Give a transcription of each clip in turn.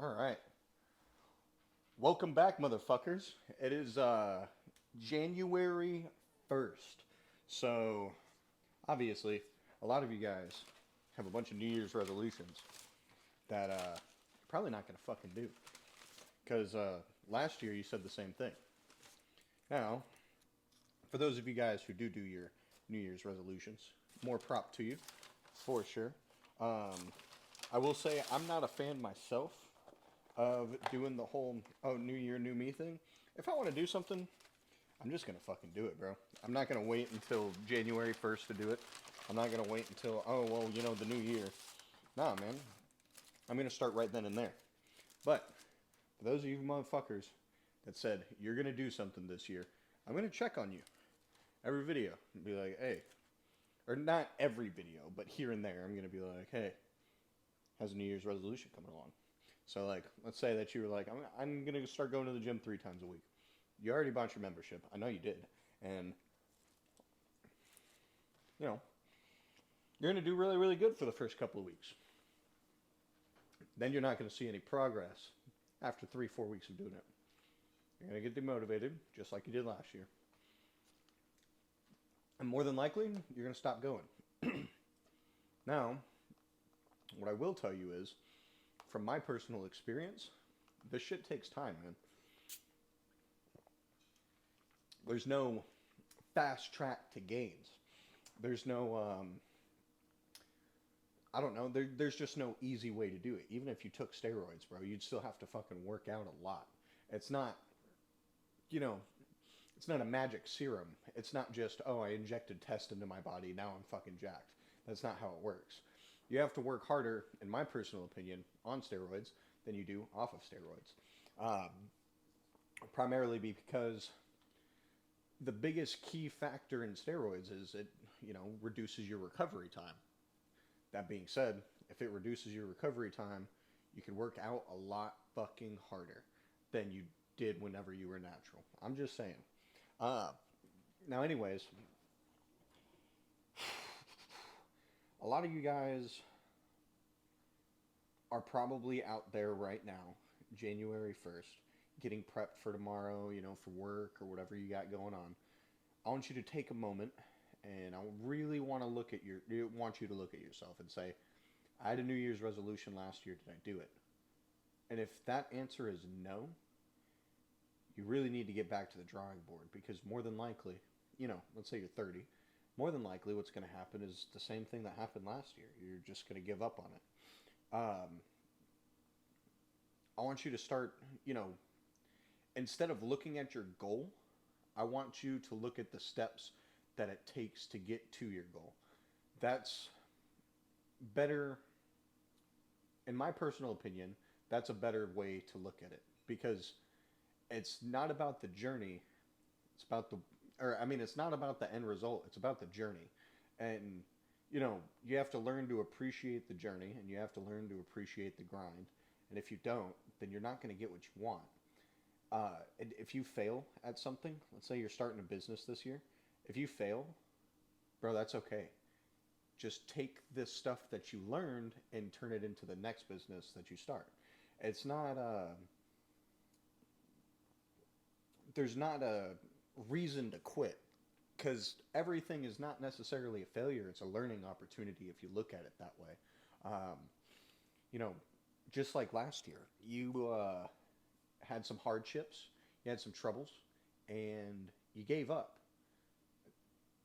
All right. Welcome back, motherfuckers. It is January 1st. So, obviously, a lot of you guys have a bunch of New Year's resolutions that you're probably not going to fucking do. Because last year you said the same thing. Now, for those of you guys who do your New Year's resolutions, more prop to you, for sure. Um, I will say I'm not a fan myself of doing the whole New Year, new me thing. If I want to do something, I'm just gonna fucking do it, bro. I'm not gonna wait until January 1st to do it. I'm not gonna wait until the new year. Nah, man. I'm gonna start right then and there. But for those of you motherfuckers that said you're gonna do something this year, I'm gonna check on you every video and be like, hey, or not every video, but here and there, I'm gonna be like, hey, how's a New Year's resolution coming along? So like, let's say that you were like, I'm gonna start going to the gym 3 times a week. You already bought your membership. I know you did, and you know you're gonna do really really good for the first couple of weeks. Then you're not gonna see any progress after 3 4 weeks of doing it. You're gonna get demotivated just like you did last year, and more than likely you're gonna stop going. Now, what I will tell you is, from my personal experience, this shit takes time, man. There's no fast track to gains. There's no I don't know. There's just no easy way to do it. Even if you took steroids, bro, you'd still have to fucking work out a lot. It's not, you know, it's not a magic serum. It's not just, oh, I injected test into my body, now I'm fucking jacked. That's not how it works. You have to work harder, in my personal opinion, on steroids than you do off of steroids. Um, Primarily because the biggest key factor in steroids is it, reduces your recovery time. That being said, if it reduces your recovery time, you can work out a lot fucking harder than you did whenever you were natural. I'm just saying. Uh, Now, anyways, a lot of you guys are probably out there right now, January 1st, getting prepped for tomorrow, for work or whatever you got going on. I want you to take a moment and I really want you to look at yourself and say, I had a New Year's resolution last year. Did I do it? And if that answer is no, you really need to get back to the drawing board because more than likely, let's say you're 30, more than likely what's going to happen is the same thing that happened last year. You're just going to give up on it. I want you to start, instead of looking at your goal, I want you to look at the steps that it takes to get to your goal. That's better, in my personal opinion, that's a better way to look at it because it's not about the journey. It's about the, or I mean, it's not about the end result. It's about the journey. And, you have to learn to appreciate the journey and you have to learn to appreciate the grind. And if you don't, then you're not going to get what you want. And if you fail at something, let's say you're starting a business this year, if you fail, bro, that's okay. Just take this stuff that you learned and turn it into the next business that you start. It's not there's not a reason to quit because everything is not necessarily a failure. It's a learning opportunity if you look at it that way. Um, you know, just like last year, you had some hardships, you had some troubles, and you gave up.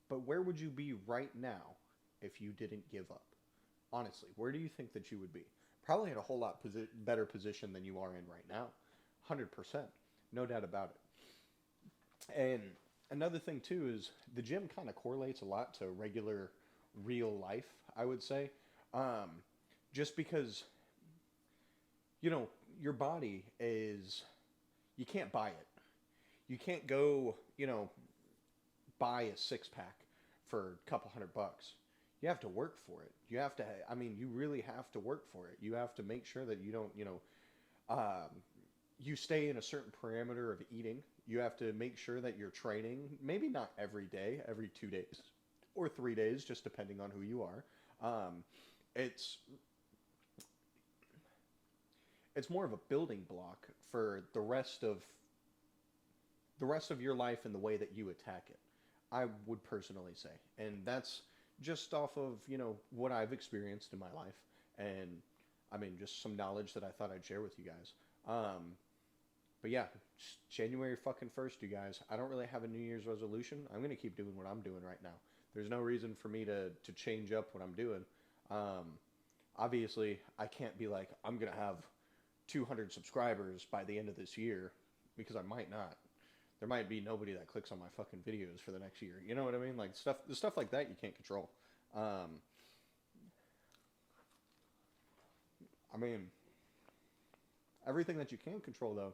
But where would you be right now if you didn't give up? Honestly, where do you think that you would be? Probably in a whole lot better position than you are in right now. 100%. No doubt about it. And another thing, too, is the gym kind of correlates a lot to regular, real life, I would say. Um, just because, your body is, you can't buy it. You can't go, buy a six pack for a couple $100. You have to work for it. You have to, I mean, you really have to work for it. You have to make sure that you don't, you stay in a certain parameter of eating. You have to make sure that you're training, maybe not every day, every 2 days or 3 days, just depending on who you are. Um, it's it's more of a building block for the rest of your life and the way that you attack it. I would personally say, and that's just off of what I've experienced in my life, and I mean just some knowledge that I thought I'd share with you guys. But yeah, January fucking 1st, you guys. I don't really have a New Year's resolution. I'm gonna keep doing what I'm doing right now. There's no reason for me to change up what I'm doing. Um, Obviously, I can't be like I'm gonna have 200 subscribers by the end of this year because I might not. There might be nobody that clicks on my fucking videos for the next year. You know what I mean? Like the stuff like that you can't control. Um, I mean, everything that you can control though,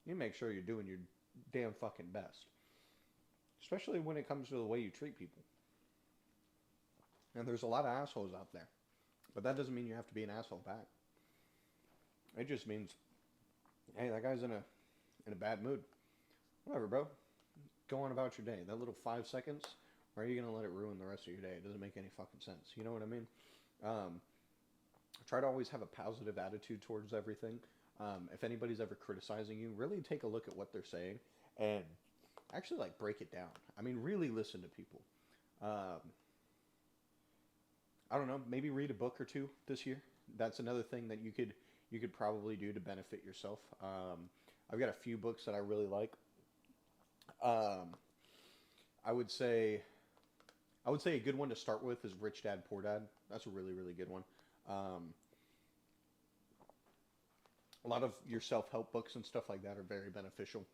you make sure you're doing your damn fucking best. Especially when it comes to the way you treat people. And there's a lot of assholes out there. But that doesn't mean you have to be an asshole back. It just means, hey, that guy's in a bad mood. Whatever, bro. Go on about your day. That little 5 seconds, why are you gonna let it ruin the rest of your day? It doesn't make any fucking sense. You know what I mean? Um, Try to always have a positive attitude towards everything. If anybody's ever criticizing you, really take a look at what they're saying and actually like break it down. I mean, really listen to people. Um, I don't know, maybe read a book or two this year. That's another thing that you could probably do to benefit yourself. I've got a few books that I really like. Um, I would say I would say a good one to start with is Rich Dad Poor Dad. That's a really really good one. Um, a lot of your self help books and stuff like that are very beneficial,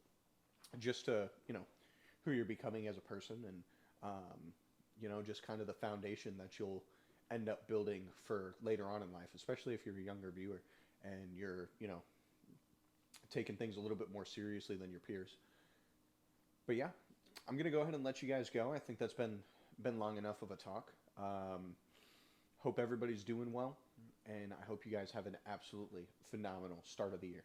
just to who you're becoming as a person and just kind of the foundation that you'll end up building for later on in life, especially if you're a younger viewer and you're taking things a little bit more seriously than your peers. But yeah, I'm gonna go ahead and let you guys go. I think that's been long enough of a talk. Hope everybody's doing well, and I hope you guys have an absolutely phenomenal start of the year.